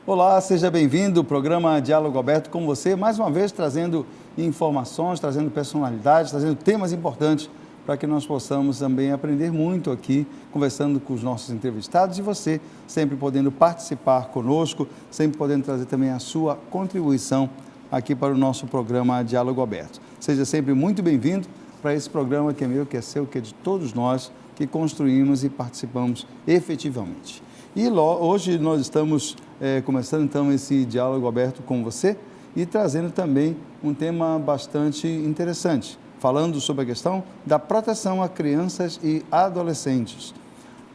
Olá, seja bem-vindo ao programa Diálogo Aberto com você, mais uma vez trazendo informações, trazendo personalidades, trazendo temas importantes para que nós possamos também aprender muito aqui, conversando com os nossos entrevistados e você sempre podendo participar conosco, sempre podendo trazer também a sua contribuição aqui para o nosso programa Diálogo Aberto. Seja sempre muito bem-vindo para esse programa que é meu, que é seu, que é de todos nós que construímos e participamos efetivamente. E hoje nós estamos começando então esse diálogo aberto com você e trazendo também um tema bastante interessante, falando sobre a questão da proteção a crianças e adolescentes.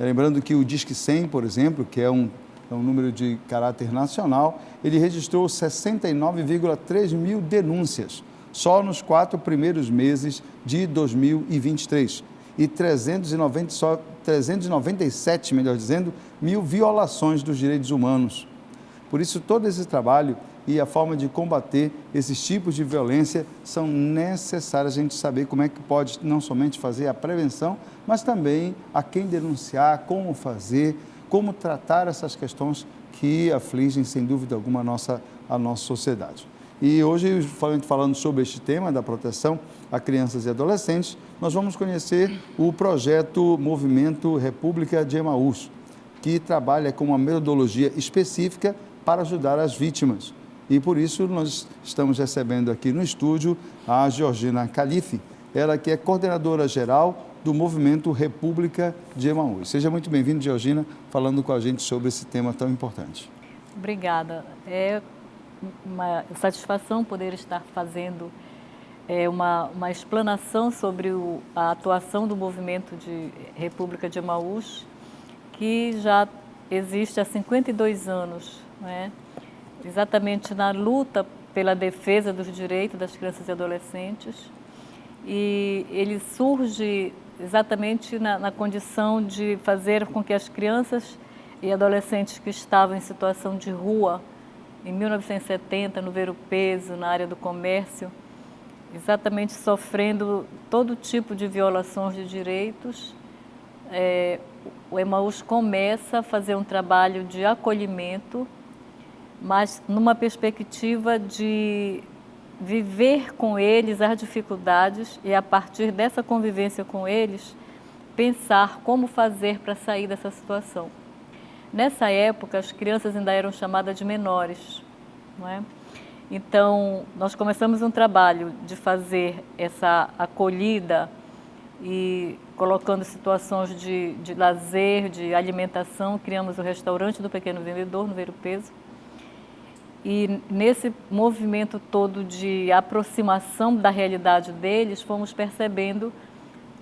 Lembrando que o Disque 100, por exemplo, que é um número de caráter nacional, ele registrou 69,3 mil denúncias só nos 4 primeiros meses de 2023 e 397, melhor dizendo, mil violações dos direitos humanos. Por isso, todo esse trabalho e a forma de combater esses tipos de violência são necessárias a gente saber como é que pode não somente fazer a prevenção, mas também a quem denunciar, como fazer, como tratar essas questões que afligem, sem dúvida alguma, a nossa sociedade. E hoje, falando sobre este tema da proteção a crianças e adolescentes, nós vamos conhecer o projeto Movimento República de Emaús, que trabalha com uma metodologia específica para ajudar as vítimas. E por isso nós estamos recebendo aqui no estúdio a Georgina Calife, ela que é coordenadora geral do Movimento República de Emaús. Seja muito bem-vinda, Georgina, falando com a gente sobre esse tema tão importante. Obrigada. É uma satisfação poder estar fazendo uma explanação sobre a atuação do Movimento de República de Emaús, que já existe há 52 anos, né? Exatamente na luta pela defesa dos direitos das crianças e adolescentes. E ele surge exatamente na condição de fazer com que as crianças e adolescentes que estavam em situação de rua, em 1970, no Ver-o-Peso, na área do comércio, exatamente sofrendo todo tipo de violações de direitos, o Emaús começa a fazer um trabalho de acolhimento, mas numa perspectiva de viver com eles as dificuldades e, a partir dessa convivência com eles, pensar como fazer para sair dessa situação. Nessa época, as crianças ainda eram chamadas de menores, não é? Então, nós começamos um trabalho de fazer essa acolhida e colocando situações de lazer, de alimentação. Criamos o restaurante do Pequeno Vendedor, no Ver-o-Peso. E nesse movimento todo de aproximação da realidade deles, fomos percebendo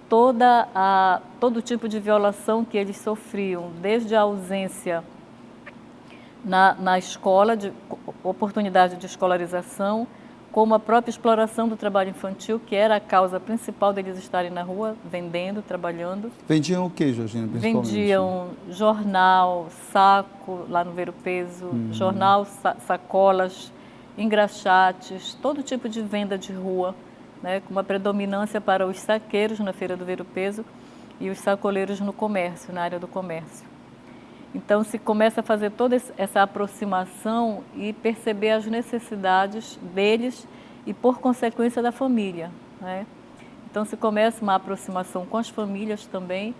todo tipo de violação que eles sofriam, desde a ausência na escola, de oportunidade de escolarização, como a própria exploração do trabalho infantil, que era a causa principal deles estarem na rua, vendendo, trabalhando. Vendiam o que, Georgina, principalmente? Vendiam jornal, saco, lá no Ver-o-Peso, jornal, sacolas, engraxates, todo tipo de venda de rua, né, com uma predominância para os saqueiros na Feira do Ver-o-Peso e os sacoleiros no comércio, na área do comércio. Então, se começa a fazer toda essa aproximação e perceber as necessidades deles e, por consequência, da família, né? Então, se começa uma aproximação com as famílias também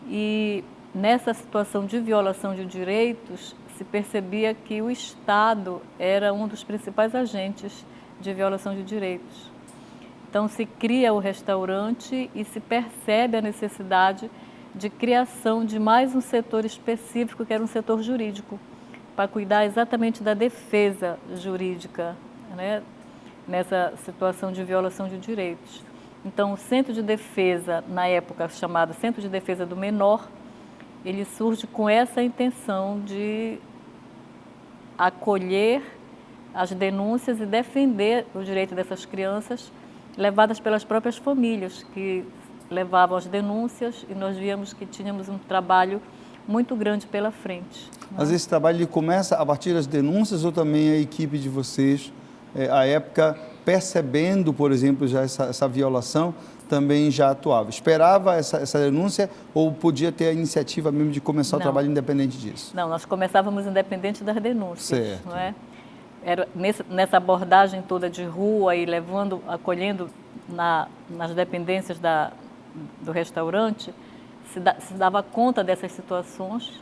e, nessa situação de violação de direitos, se percebia que o Estado era um dos principais agentes de violação de direitos. Então, se cria o restaurante e se percebe a necessidade de criação de mais um setor específico, que era um setor jurídico, para cuidar exatamente da defesa jurídica, né, nessa situação de violação de direitos. Então, o Centro de Defesa, na época chamado Centro de Defesa do Menor, ele surge com essa intenção de acolher as denúncias e defender o direito dessas crianças, levadas pelas próprias famílias, que levavam as denúncias, e nós víamos que tínhamos um trabalho muito grande pela frente. Mas esse trabalho ele começa a partir das denúncias ou também a equipe de vocês, à época, percebendo, por exemplo, já essa violação, também já atuava. Esperava essa denúncia ou podia ter a iniciativa mesmo de começar o trabalho independente disso? Não, nós começávamos independente das denúncias. Certo. Não é? Era nessa abordagem toda de rua e acolhendo nas dependências do restaurante, se dava conta dessas situações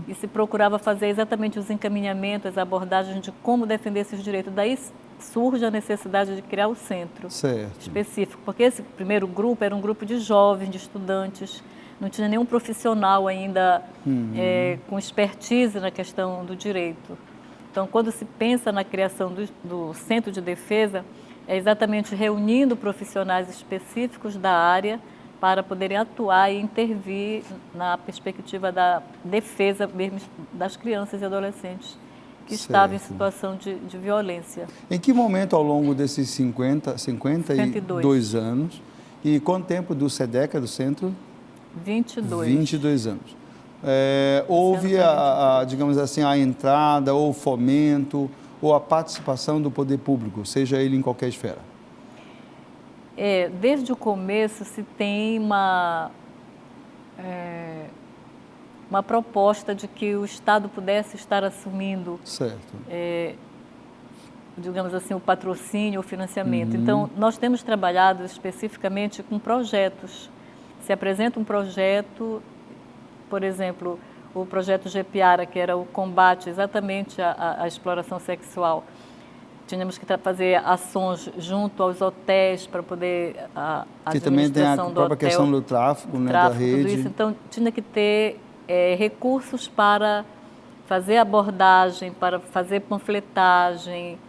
e se procurava fazer exatamente os encaminhamentos, as abordagens de como defender esses direitos. Daí surge a necessidade de criar o centro específico, porque esse primeiro grupo era um grupo de jovens, de estudantes, não tinha nenhum profissional ainda com expertise na questão do direito. Então, quando se pensa na criação do centro de defesa, é exatamente reunindo profissionais específicos da área para poderem atuar e intervir na perspectiva da defesa mesmo das crianças e adolescentes que estavam em situação de violência. Em que momento ao longo desses 52 anos, e quanto tempo do SEDECA, do centro? 22 anos. Houve, digamos assim, a entrada, ou o fomento, ou a participação do poder público, seja ele em qualquer esfera? Desde o começo se tem uma proposta de que o Estado pudesse estar assumindo, digamos assim, o patrocínio, o financiamento. Então, nós temos trabalhado especificamente com projetos. Se apresenta um projeto, por exemplo, o projeto GEPIARA, que era o combate exatamente à exploração sexual. Tínhamos que fazer ações junto aos hotéis para poder a que também tem a própria questão do tráfico, da rede. Tudo isso. Então, tinha que ter recursos para fazer abordagem, para fazer panfletagem,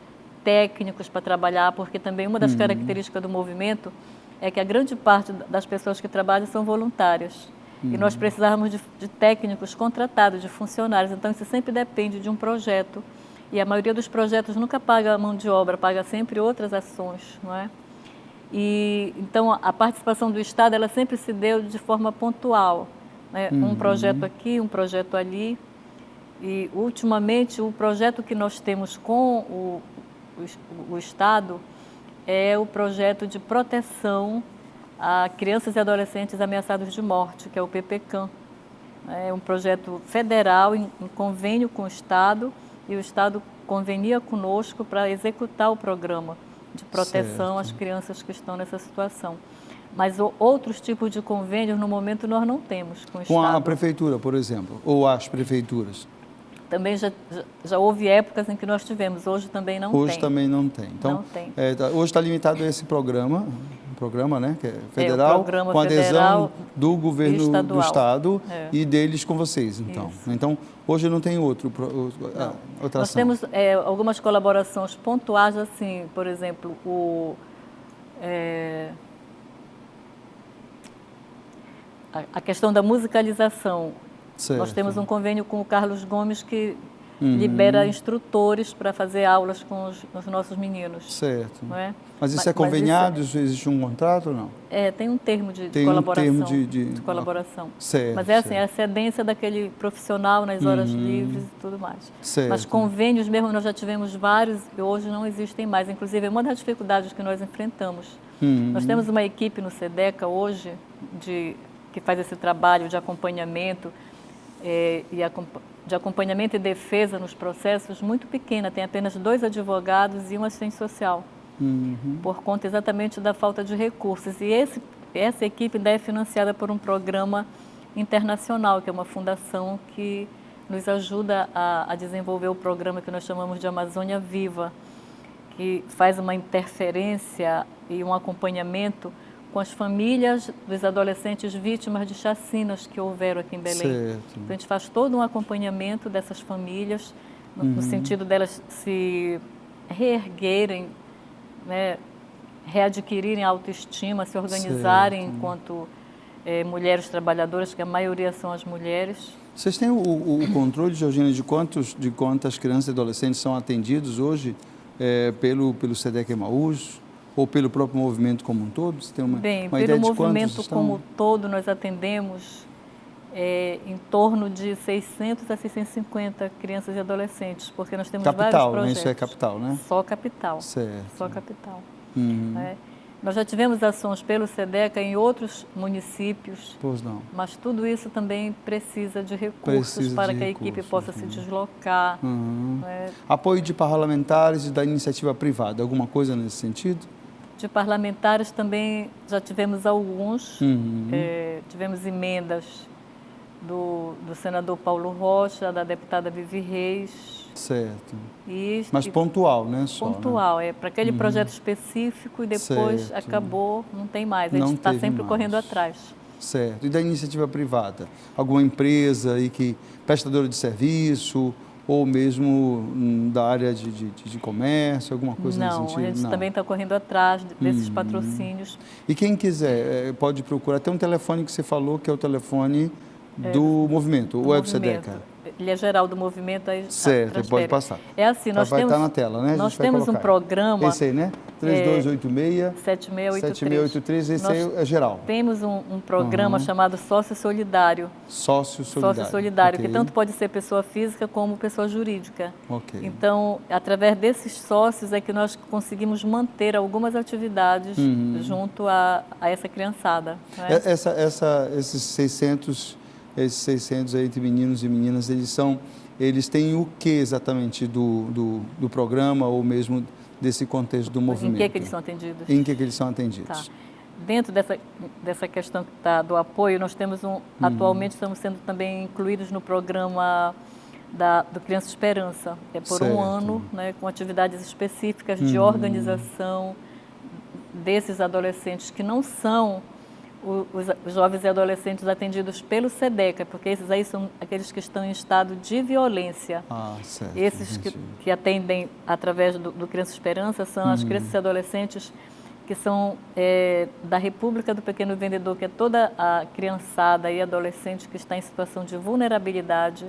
técnicos para trabalhar, porque também uma das características do movimento é que a grande parte das pessoas que trabalham são voluntárias. E nós precisávamos de técnicos contratados, de funcionários. Então, isso sempre depende de um projeto. E a maioria dos projetos nunca paga a mão de obra, paga sempre outras ações, não é? E, então, a participação do Estado, ela sempre se deu de forma pontual, né? Um projeto aqui, um projeto ali. E, ultimamente, o projeto que nós temos com o Estado é o projeto de proteção a crianças e adolescentes ameaçados de morte, que é o PPCAM. É um projeto federal em convênio com o Estado, e o Estado convenia conosco para executar o programa de proteção às crianças que estão nessa situação. Mas outros tipos de convênios, no momento, nós não temos com o Estado. Com a prefeitura, por exemplo, ou as prefeituras? Também já houve épocas em que nós tivemos, hoje também não tem. Hoje também não tem. Então, não tem. Hoje está limitado a esse programa, né, que é federal, com adesão do governo do Estado e deles com vocês, então. Isso. Então, hoje não tem outra Nós ação. Temos algumas colaborações pontuais, assim, por exemplo, a questão da musicalização. Nós temos um convênio com o Carlos Gomes que libera instrutores para fazer aulas com os nossos meninos. Certo. Não é? Mas isso é conveniado? Existe um contrato ou não? Tem um termo de colaboração. Um termo de colaboração. Certo. Mas é assim, a cedência daquele profissional nas horas livres e tudo mais. Certo. Mas convênios mesmo, nós já tivemos vários e hoje não existem mais. Inclusive, é uma das dificuldades que nós enfrentamos. Nós temos uma equipe no SEDECA hoje que faz esse trabalho de acompanhamento de acompanhamento e defesa nos processos muito pequena, tem apenas 2 advogados e um assistente social, por conta exatamente da falta de recursos. E essa equipe ainda é financiada por um programa internacional, que é uma fundação que nos ajuda a desenvolver o programa que nós chamamos de Amazônia Viva, que faz uma interferência e um acompanhamento com as famílias dos adolescentes vítimas de chacinas que houveram aqui em Belém. Certo. Então, a gente faz todo um acompanhamento dessas famílias, no sentido delas se reerguerem, né, readquirirem a autoestima, se organizarem enquanto mulheres trabalhadoras, que a maioria são as mulheres. Vocês têm o controle, Georgina, de quantas crianças e adolescentes são atendidos hoje pelo SEDECA Emaús? Ou pelo próprio movimento como um todo? Você tem uma ideia de quantos estão? Pelo movimento como um todo, nós atendemos em torno de 600 a 650 crianças e adolescentes, porque nós temos vários projetos. Isso é capital, né? Só capital. Certo. Só capital. Nós já tivemos ações pelo SEDECA em outros municípios, Pois não. mas tudo isso também precisa de recursos para que a equipe possa se deslocar. Né? Apoio de parlamentares e da iniciativa privada, alguma coisa nesse sentido? De parlamentares também já tivemos alguns, tivemos emendas do senador Paulo Rocha, da deputada Vivi Reis. Certo. Mas pontual, né? Só, pontual, né? para aquele projeto específico e depois acabou, não tem mais. A gente está sempre correndo atrás. Certo. E da iniciativa privada? Alguma empresa aí prestadora de serviço ou mesmo da área de comércio, alguma coisa nesse sentido? Não, a gente também está correndo atrás desses patrocínios. E quem quiser pode procurar. Tem um telefone que você falou que é o telefone do movimento, ou é do SEDECA? Ele é geral do movimento. Aí certo, pode passar. É assim, nós vai temos, estar na tela, né? Nós temos um programa... Esse aí, né? 3286-7683, esse aí é geral. Temos um programa chamado Sócio Solidário. Sócio Solidário. Que tanto pode ser pessoa física como pessoa jurídica. Ok. Então, através desses sócios é que nós conseguimos manter algumas atividades junto a essa criançada. Né? Esses 600 aí entre meninos e meninas, eles têm o que exatamente do programa ou mesmo desse contexto do movimento? Em que eles são atendidos? Em que eles são atendidos? Tá. Dentro dessa questão do apoio, nós temos atualmente estamos sendo também incluídos no programa do Criança Esperança. É por um ano, né, com atividades específicas de organização desses adolescentes que não são os jovens e adolescentes atendidos pelo SEDECA, porque esses aí são aqueles que estão em estado de violência. Certo. Esses que atendem através do Criança Esperança são as crianças e adolescentes que são da República do Pequeno Vendedor, que é toda a criançada e adolescente que está em situação de vulnerabilidade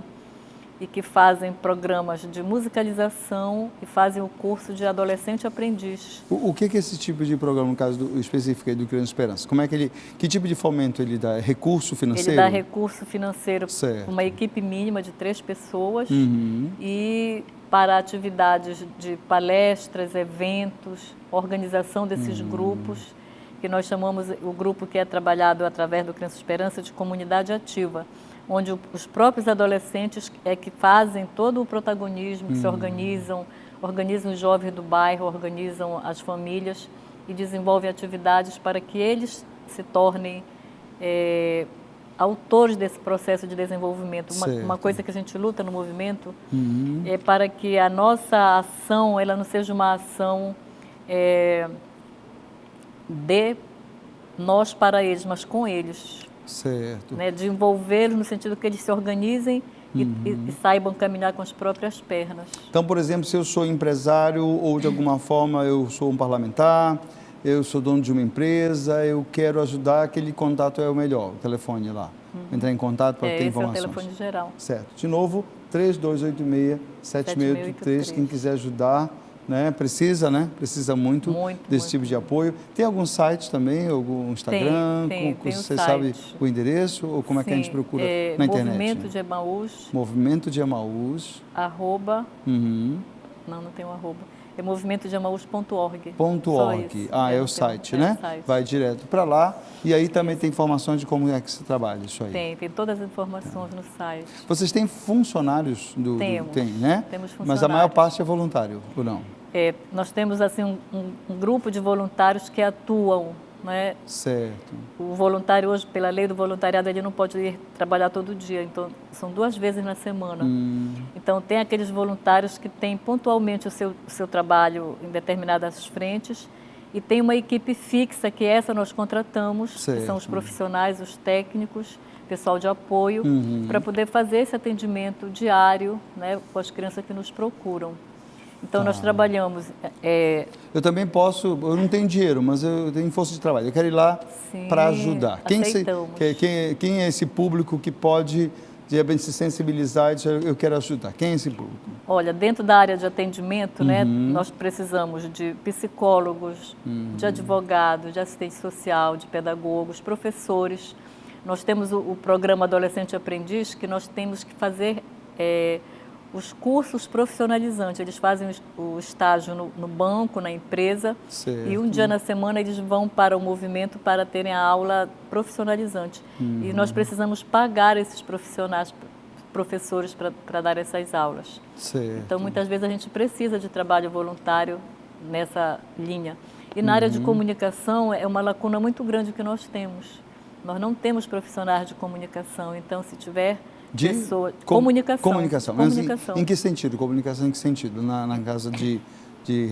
e que fazem programas de musicalização e fazem o curso de adolescente aprendiz. O que é esse tipo de programa, no caso específico aí do Criança Esperança? Como é que que tipo de fomento ele dá? Recurso financeiro? Ele dá recurso financeiro para uma equipe mínima de 3 pessoas e para atividades de palestras, eventos, organização desses grupos, que nós chamamos o grupo que é trabalhado através do Criança Esperança de comunidade ativa, onde os próprios adolescentes que fazem todo o protagonismo, que se organizam os jovens do bairro, organizam as famílias e desenvolvem atividades para que eles se tornem autores desse processo de desenvolvimento. Uma coisa que a gente luta no movimento é para que a nossa ação ela não seja uma ação de nós para eles, mas com eles. Certo. Né, de envolvê-los no sentido que eles se organizem e saibam caminhar com as próprias pernas. Então, por exemplo, se eu sou empresário ou de alguma forma eu sou um parlamentar, eu sou dono de uma empresa, eu quero ajudar, aquele contato é o melhor, o telefone lá. Entrar em contato para ter informações. Esse é o telefone geral. Certo. De novo, 3286-7683, quem quiser ajudar, né? Precisa muito desse tipo de apoio. Tem algum site também, algum Instagram? Tem você site. sabe o endereço ou como é que a gente procura na internet? Movimento de Emaús. Movimento de Emaús. Arroba. Não tem um arroba. É movimentodeemaús.org. .org. É o site, né? Vai direto para lá. E aí também tem informações de como é que se trabalha isso aí. Tem todas as informações no site. Vocês têm funcionários Tem, né? Temos funcionários. Mas a maior parte é voluntário, ou não? Nós temos assim um grupo de voluntários que atuam, né? Certo. O voluntário hoje, pela lei do voluntariado, ele não pode ir trabalhar todo dia, então são 2 vezes na semana. Então tem aqueles voluntários que têm pontualmente o seu trabalho em determinadas frentes e tem uma equipe fixa, que essa nós contratamos, que são os profissionais, os técnicos, pessoal de apoio, para poder fazer esse atendimento diário, né, com as crianças que nos procuram. Então, nós trabalhamos... Eu também posso... Eu não tenho dinheiro, mas eu tenho força de trabalho. Eu quero ir lá para ajudar. Quem é esse público que pode, de repente, se sensibilizar e dizer, eu quero ajudar? Quem é esse público? Olha, dentro da área de atendimento, né, nós precisamos de psicólogos, de advogados, de assistente social, de pedagogos, professores. Nós temos o programa Adolescente Aprendiz, que nós temos que fazer... os cursos profissionalizantes. Eles fazem o estágio no banco, na empresa, certo. E um dia na semana eles vão para o movimento para terem a aula profissionalizante. E nós precisamos pagar esses professores para dar essas aulas. Certo. Então, muitas vezes a gente precisa de trabalho voluntário nessa linha. E na área de comunicação é uma lacuna muito grande que nós temos. Nós não temos profissionais de comunicação, então se tiver pessoa... Comunicação. Comunicação. Em que sentido? Comunicação em que sentido? Na casa de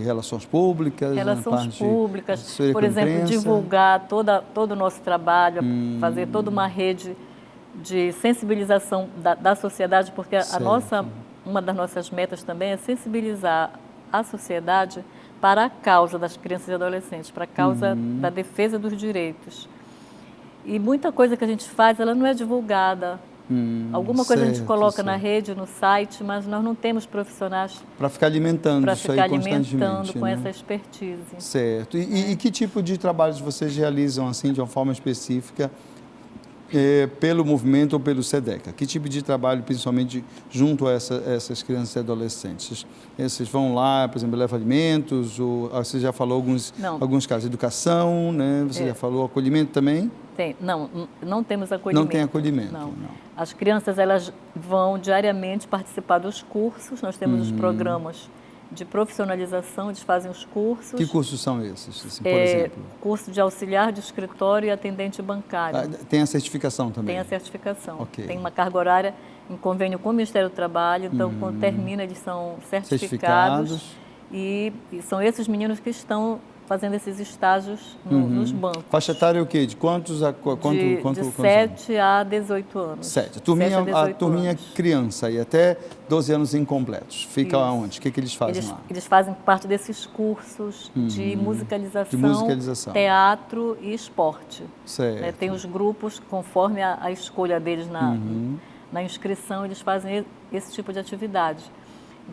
relações públicas? Relações públicas, por exemplo, imprensa? Divulgar todo o nosso trabalho, fazer toda uma rede de sensibilização da sociedade, porque uma das nossas metas também é sensibilizar a sociedade para a causa das crianças e adolescentes, para a causa da defesa dos direitos. E muita coisa que a gente faz, ela não é divulgada. Alguma coisa a gente coloca na rede, no site, mas nós não temos profissionais para ficar alimentando isso aí constantemente, com essa expertise. Certo. E que tipo de trabalhos vocês realizam assim de uma forma específica pelo movimento ou pelo SEDECA? Que tipo de trabalho, principalmente junto a essas crianças e adolescentes? Vocês vão lá, por exemplo, levam alimentos? Ou, você já falou alguns casos, educação, né? Você já falou acolhimento também? Não temos acolhimento. Não tem acolhimento? Não. As crianças, elas vão diariamente participar dos cursos, nós temos os programas de profissionalização, eles fazem os cursos. Que cursos são esses, assim, por exemplo? Curso de auxiliar de escritório e atendente bancário. Tem a certificação também? Tem a certificação. Okay. Tem uma carga horária em convênio com o Ministério do Trabalho, então quando termina eles são certificados. E são esses meninos que estão fazendo esses estágios nos bancos. Faixa etária é o quê? De quantos a quanto? De 7 a 18 anos. 7. A turminha criança e até 12 anos incompletos. Fica onde? O que eles fazem lá? Eles fazem parte desses cursos de musicalização, teatro e esporte. Certo. Né? Tem os grupos, conforme a escolha deles na inscrição, eles fazem esse tipo de atividade.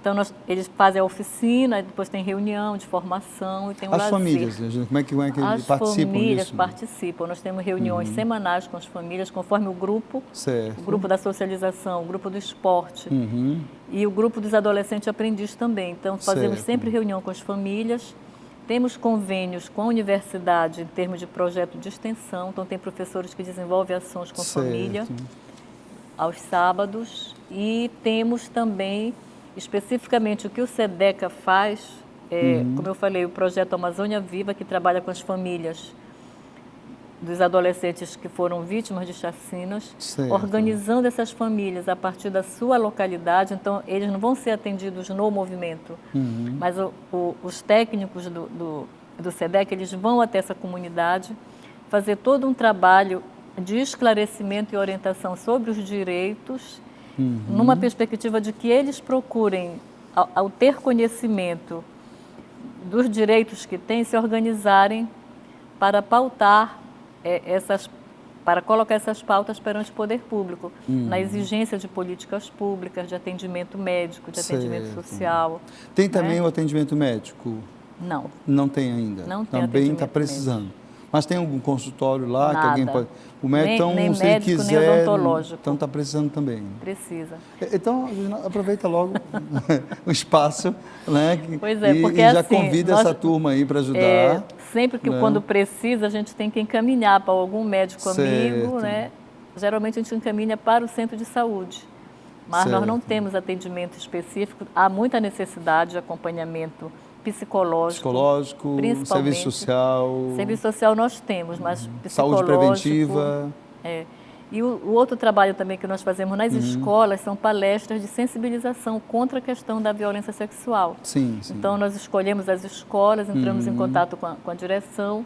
Então, eles fazem a oficina, depois tem reunião de formação e tem o lazer. As famílias, como é que eles participam disso? As famílias participam. Nós temos reuniões semanais com as famílias, conforme o grupo. Certo. O grupo da socialização, o grupo do esporte e o grupo dos adolescentes aprendizes também. Então, fazemos sempre reunião com as famílias. Temos convênios com a universidade em termos de projeto de extensão. Então, tem professores que desenvolvem ações com a família aos sábados. E temos também... Especificamente, o que o SEDECA faz, como eu falei, o projeto Amazônia Viva, que trabalha com as famílias dos adolescentes que foram vítimas de chacinas, organizando essas famílias a partir da sua localidade. Então, eles não vão ser atendidos no movimento, mas os técnicos do SEDECA, eles vão até essa comunidade fazer todo um trabalho de esclarecimento e orientação sobre os direitos, numa perspectiva de que eles procurem, ao ter conhecimento dos direitos que têm, se organizarem para pautar para colocar essas pautas perante o poder público, na exigência de políticas públicas, de atendimento médico, de atendimento social. Tem também o atendimento médico? Não. Não tem ainda? Não tem também está precisando. Médico. Mas tem algum consultório lá Nada. que alguém pode... O médico, nem se médico, ele quiser, nem odontológico. Então está precisando também. Precisa. Então, aproveita logo o espaço, né? Pois é, porque e já convida essa turma aí para ajudar. Sempre que quando precisa, a gente tem que encaminhar para algum médico amigo, né? Geralmente a gente encaminha para o centro de saúde. Mas nós não temos atendimento específico. Há muita necessidade de acompanhamento psicológico, serviço social. Serviço social nós temos, mas psicológico. Saúde preventiva. E o outro trabalho também que nós fazemos nas escolas são palestras de sensibilização contra a questão da violência sexual. Sim. Então, nós escolhemos as escolas, entramos em contato com a direção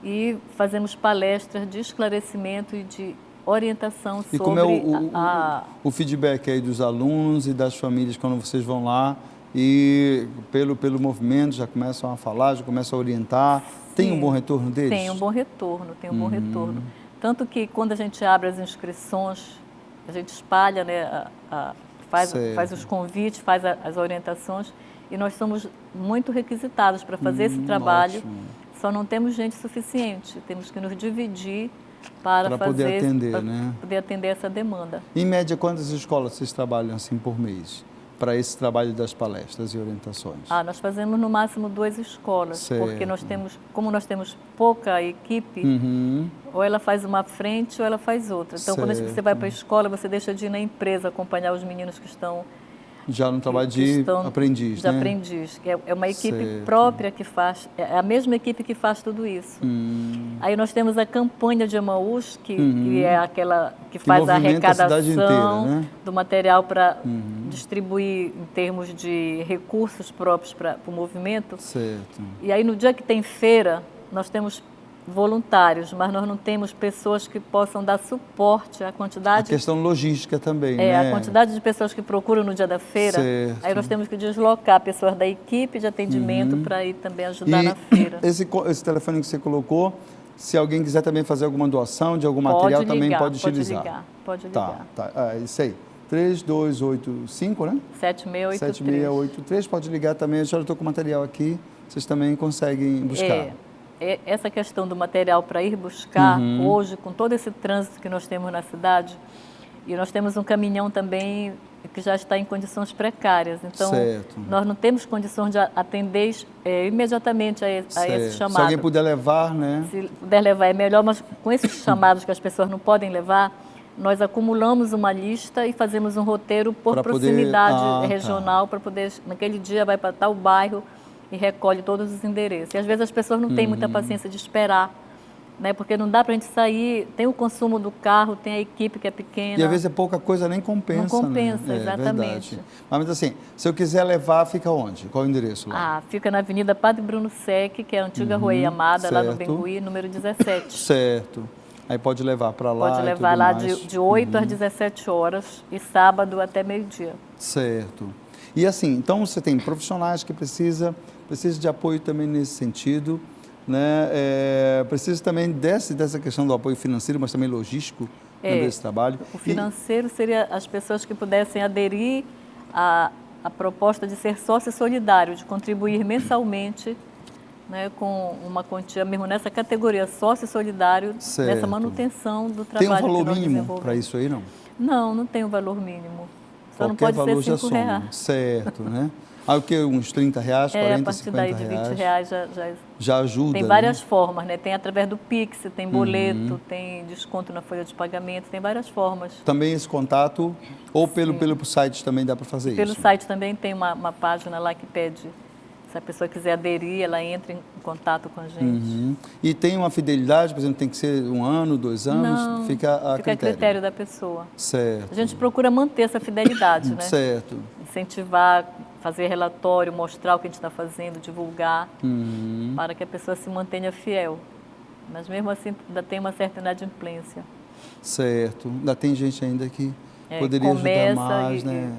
e fazemos palestras de esclarecimento e de orientação sobre... E como é o feedback aí dos alunos e das famílias quando vocês vão lá e pelo movimento já começam a falar, já começam a orientar? Tem um bom retorno deles? Tem um bom retorno, Tanto que quando a gente abre as inscrições, a gente espalha, né, faz os convites, faz as orientações, e nós somos muito requisitados para fazer esse trabalho. Ótimo. Só não temos gente suficiente, temos que nos dividir para poder atender, né? Poder atender essa demanda. Em média, quantas escolas vocês trabalham assim por mês? para esse trabalho das palestras e orientações? Nós fazemos no máximo 2 escolas, Certo. porque como nós temos pouca equipe, ou ela faz uma frente ou ela faz outra. Então, quando Certo. você vai para a escola, você deixa de ir na empresa acompanhar os meninos que estão Já no trabalho de aprendiz, de né? aprendiz, que é uma equipe Certo. própria que faz, é a mesma equipe que faz tudo isso. Aí nós temos a campanha de Emaús, que é aquela que faz a movimenta a cidade arrecadação inteira, né? do material para distribuir em termos de recursos próprios para o movimento. Certo. E aí no dia que tem feira, nós temos voluntários, mas nós não temos pessoas que possam dar suporte à A quantidade. questão logística também, né? A quantidade de pessoas que procuram no dia da feira, Certo. aí nós temos que deslocar pessoas da equipe de atendimento para ir também ajudar na feira. Esse telefone que você colocou, se alguém quiser também fazer alguma doação de algum material, também pode utilizar. Pode ligar. Tá. Isso aí. 3285, né? 7683. 7683, pode ligar também. A senhora estou com o material aqui, vocês também conseguem buscar. Essa questão do material para ir buscar, hoje, com todo esse trânsito que nós temos na cidade, e nós temos um caminhão também que já está em condições precárias. Então, nós não temos condições de atender imediatamente a esse chamado. Se alguém puder levar, né? Se puder levar é melhor, mas com esses chamados que as pessoas não podem levar, nós acumulamos uma lista e fazemos um roteiro por proximidade regional, para poder, naquele dia vai para tal bairro e recolhe todos os endereços. E às vezes as pessoas não têm muita paciência de esperar, né? Porque não dá para a gente sair, tem o consumo do carro, tem a equipe que é pequena. E às vezes é pouca coisa, nem compensa. Não compensa, né? exatamente. Mas assim, se eu quiser levar, fica onde? Qual é o endereço lá? Fica na Avenida Padre Bruno Sec, que é a antiga Rua Amada, lá no Bengui, número 17. Certo. Aí pode levar para lá. Pode levar lá de 8 às 17 horas e sábado até meio-dia. Certo. E assim, então você tem profissionais que precisa de apoio também nesse sentido, né? Precisa também dessa questão do apoio financeiro, mas também logístico desse trabalho. O financeiro seria as pessoas que pudessem aderir à proposta de ser sócio solidário, de contribuir mensalmente, né, com uma quantia mesmo nessa categoria, sócio solidário, nessa manutenção do trabalho. Tem um valor mínimo para isso aí, não? Não tem um valor mínimo. Só Qualquer não pode valor ser já R$5. Certo, né? O que? Uns R$30, R$40, a partir daí de R$20 já ajuda. Tem várias formas, né? Tem através do Pix, tem boleto, tem desconto na folha de pagamento, tem várias formas. Também esse contato, ou pelo site também dá para fazer isso? Pelo site também tem uma página lá que pede, se a pessoa quiser aderir, ela entra em contato com a gente. E tem uma fidelidade, por exemplo, tem que ser 1 ano, 2 anos? Não, fica a critério da pessoa. Certo. A gente procura manter essa fidelidade, né? Certo. Incentivar, fazer relatório, mostrar o que a gente está fazendo, divulgar, para que a pessoa se mantenha fiel. Mas mesmo assim ainda tem uma certa inadimplência. Certo. Ainda tem gente ainda que poderia ajudar mais, né?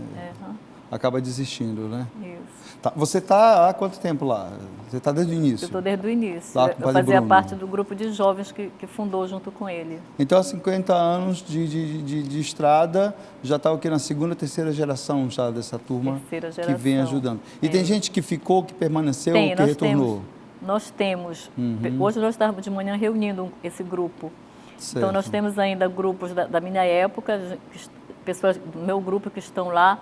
Acaba desistindo, né? Isso. Tá. Você está há quanto tempo lá? Você está desde o início? Eu estou desde o início. Lá com o eu Padre fazia Bruno. parte do grupo de jovens que fundou junto com ele. Então, há 50 anos de estrada, já está o quê? Na segunda, terceira geração já dessa turma que vem ajudando. E tem gente que ficou, que permaneceu, que retornou? Nós temos. Hoje nós estávamos de manhã reunindo esse grupo. Certo. Então, nós temos ainda grupos da minha época, pessoas do meu grupo que estão lá.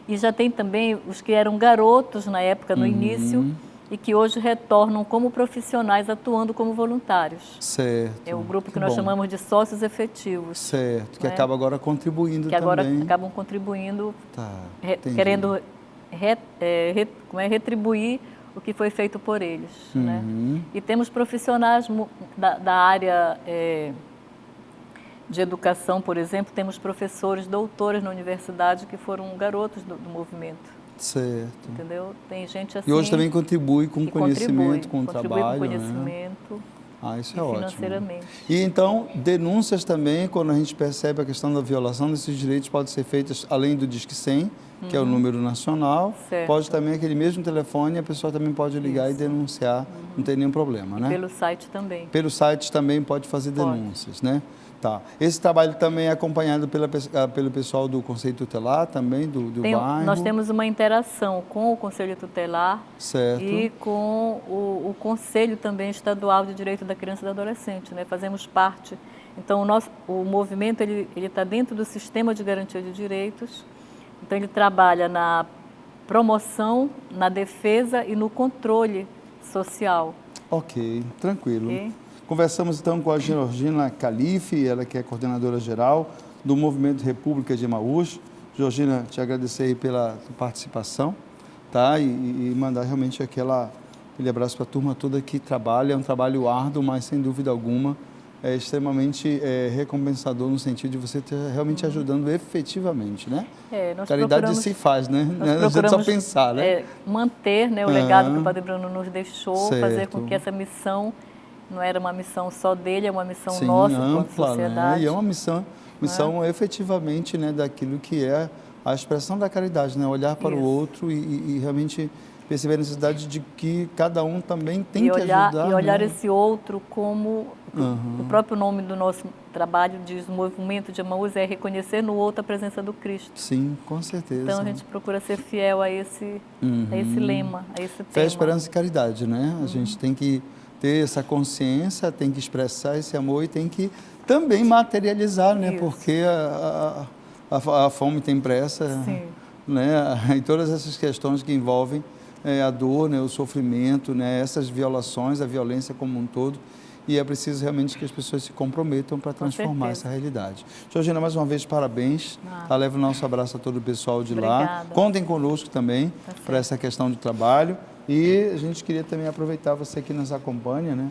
E já tem também os que eram garotos na época, no início, e que hoje retornam como profissionais atuando como voluntários. Certo. É o grupo que nós chamamos de sócios efetivos. Certo, que acaba agora contribuindo também. Que agora também. acabam contribuindo, querendo retribuir o que foi feito por eles. Né? E temos profissionais da área de educação, por exemplo, temos professores, doutores na universidade que foram garotos do movimento. Certo. Entendeu? Tem gente assim... E hoje também contribui com conhecimento, com o trabalho, com conhecimento, isso é ótimo. Financeiramente. E então, denúncias também, quando a gente percebe a questão da violação desses direitos, pode ser feitas, além do Disque 100, que é o número nacional, pode também, aquele mesmo telefone, a pessoa também pode ligar e denunciar, não tem nenhum problema, né? Pelo site também. Pelo site também pode fazer denúncias, né? Tá. Esse trabalho também é acompanhado pelo pessoal do Conselho Tutelar também, do bairro? Nós temos uma interação com o Conselho Tutelar e com o Conselho também Estadual de Direito da Criança e do Adolescente, né? Fazemos parte. Então, o movimento ele está dentro do Sistema de Garantia de Direitos. Então, ele trabalha promoção, na defesa e no controle social. Ok, tranquilo. Ok? Conversamos então com a Georgina Calife, ela que é coordenadora geral do Movimento República de Emaús. Georgina, te agradecer aí pela participação, tá? E mandar realmente aquele abraço para a turma toda que trabalha. É um trabalho árduo, mas sem dúvida alguma é extremamente recompensador no sentido de você estar realmente ajudando efetivamente, né? Nós Caridade se faz, né? Não adianta só pensar, né? Manter, né, o legado que o Padre Bruno nos deixou, certo. fazer com que essa missão não era uma missão só dele, é uma missão Sim, nossa ampla, enquanto sociedade. né? E é uma missão efetivamente, né, daquilo que é a expressão da caridade, né? Olhar para o outro e realmente perceber a necessidade de que cada um também tem que ajudar. E olhar né? esse outro como o próprio nome do nosso trabalho diz, o movimento de Emaús é reconhecer no outro a presença do Cristo. Sim, com certeza. Então a gente procura ser fiel a esse lema, a esse tema. Fé, esperança e caridade, né? A gente tem que ter essa consciência, tem que expressar esse amor e tem que também materializar, né? Isso. Porque a fome tem pressa, Sim. né? E todas essas questões que envolvem a dor, né? O sofrimento, né? Essas violações, a violência como um todo. E é preciso realmente que as pessoas se comprometam para transformar essa realidade. Georgina, mais uma vez, parabéns. Leva o nosso abraço a todo o pessoal de lá. Contem conosco também para essa questão de trabalho. E a gente queria também aproveitar você que nos acompanha, né?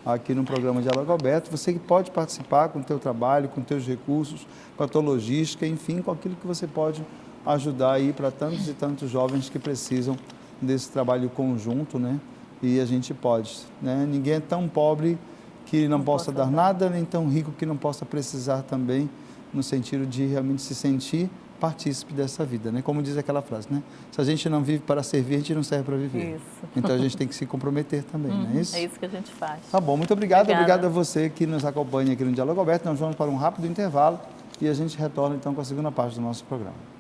Aqui no programa Diálogo Aberto, você que pode participar com o teu trabalho, com teus recursos, com a tua logística, enfim, com aquilo que você pode ajudar aí para tantos e tantos jovens que precisam desse trabalho conjunto, né? E a gente pode, né? Ninguém é tão pobre que não possa dar nada, nem tão rico que não possa precisar também, no sentido de realmente se sentir partícipe dessa vida, né? Como diz aquela frase, né? Se a gente não vive para servir, a gente não serve para viver. Isso. Então a gente tem que se comprometer também, não é isso? É isso que a gente faz. Tá bom, muito obrigado. Obrigado a você que nos acompanha aqui no Diálogo Aberto. Nós vamos para um rápido intervalo e a gente retorna então com a segunda parte do nosso programa.